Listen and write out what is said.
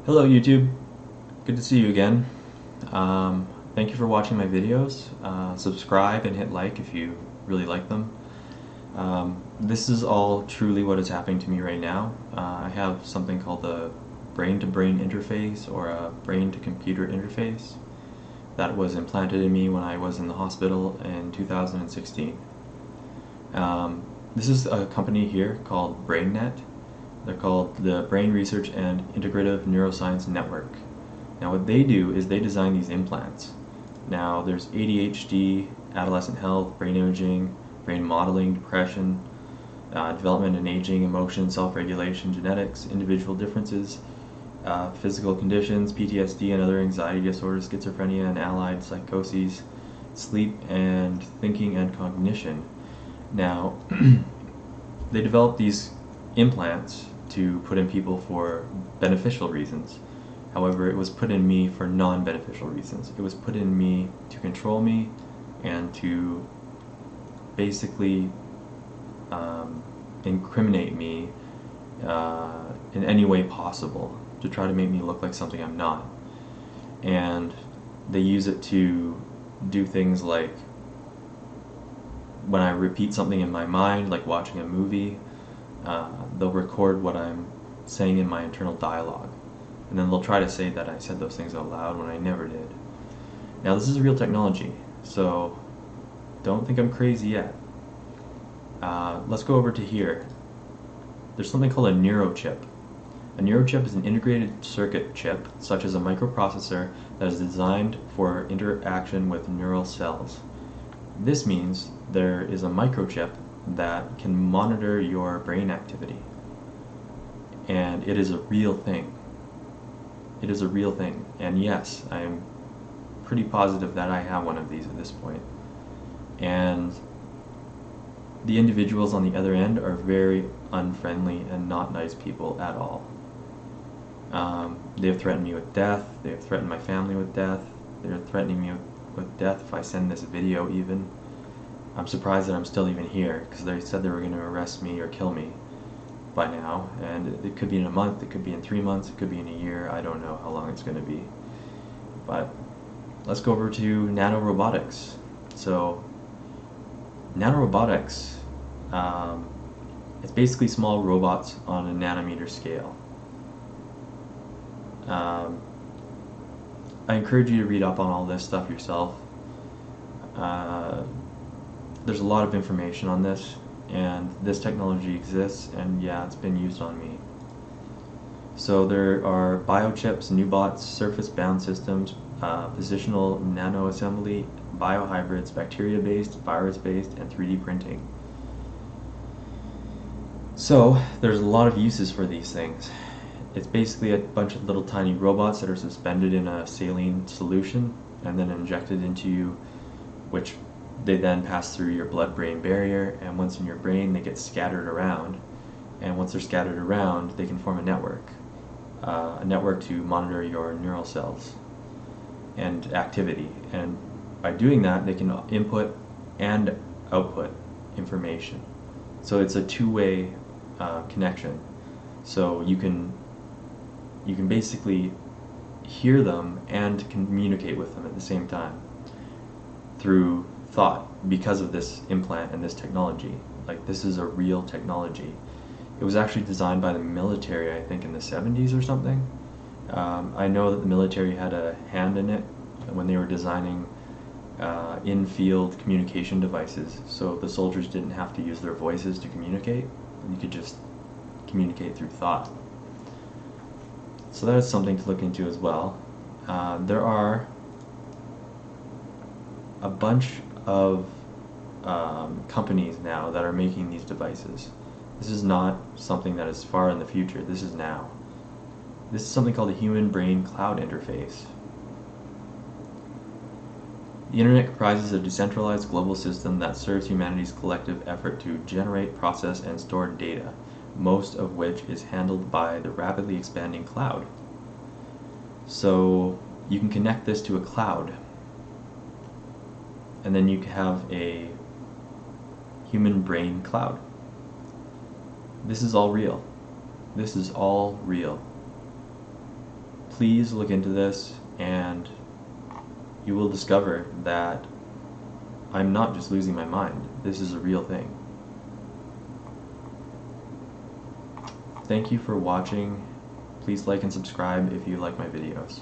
Hello YouTube, good to see you again. Thank you for watching my videos. Subscribe and hit like if you really like them. This is all truly what is happening to me right now. I have something called a brain-to-brain interface or a brain-to-computer interface that was implanted in me when I was in the hospital in 2016. This is a company here called BrainNet. They're called the Brain Research and Integrative Neuroscience Network. Now what they do is they design these implants. Now there's ADHD, adolescent health, brain imaging, brain modeling, depression, development and aging, emotion, self-regulation, genetics, individual differences, physical conditions, PTSD and other anxiety disorders, schizophrenia and allied psychoses, sleep and thinking and cognition. Now they developed these implants to put in people for beneficial reasons. However, it was put in me for non-beneficial reasons. It was put in me to control me and to basically incriminate me in any way possible, to try to make me look like something I'm not. And they use it to do things like when I repeat something in my mind, like watching a movie, they'll record what I'm saying in my internal dialogue, and then they'll try to say that I said those things out loud when I never did. Now this is real technology, so don't think I'm crazy yet. Let's go over to here. There's something called a neurochip. A neurochip is an integrated circuit chip, such as a microprocessor that is designed for interaction with neural cells. This means there is a microchip that can monitor your brain activity. And it is a real thing. It is a real thing. And yes, I am pretty positive that I have one of these at this point. And the individuals on the other end are very unfriendly and not nice people at all. They have threatened me with death. They have threatened my family with death. They're threatening me with death if I send this video even. I'm surprised that I'm still even here, because they said they were going to arrest me or kill me by now, and it could be in a month, it could be in 3 months, it could be in a year. I don't know how long it's going to be. But let's go over to nanorobotics. So nanorobotics, it's basically small robots on a nanometer scale. I encourage you to read up on all this stuff yourself. There's a lot of information on this, and this technology exists, and yeah, it's been used on me. So there are biochips, nubots, surface-bound systems, positional nanoassembly, biohybrids, bacteria-based, virus-based, and 3D printing. So there's a lot of uses for these things. It's basically a bunch of little tiny robots that are suspended in a saline solution and then injected into you, which they then pass through your blood-brain barrier, and once in your brain they get scattered around, and once they're scattered around they can form a network to monitor your neural cells and activity, and by doing that they can input and output information. So it's a two-way connection. So you can basically hear them and communicate with them at the same time through thought, because of this implant and this technology. Like, this is a real technology. It was actually designed by the military, I think in the 70s or something. I know that the military had a hand in it when they were designing in-field communication devices, so the soldiers didn't have to use their voices to communicate, and you could just communicate through thought. So that is something to look into as well. There are a bunch of companies now that are making these devices. This is not something that is far in the future, this is now. This is something called the Human Brain Cloud Interface. The internet comprises a decentralized global system that serves humanity's collective effort to generate, process, and store data, most of which is handled by the rapidly expanding cloud. So you can connect this to a cloud, and then you can have a human brain cloud. This is all real. This is all real. please look into this, and you will discover that I'm not just losing my mind. This is a real thing. Thank you for watching. Please like and subscribe if you like my videos.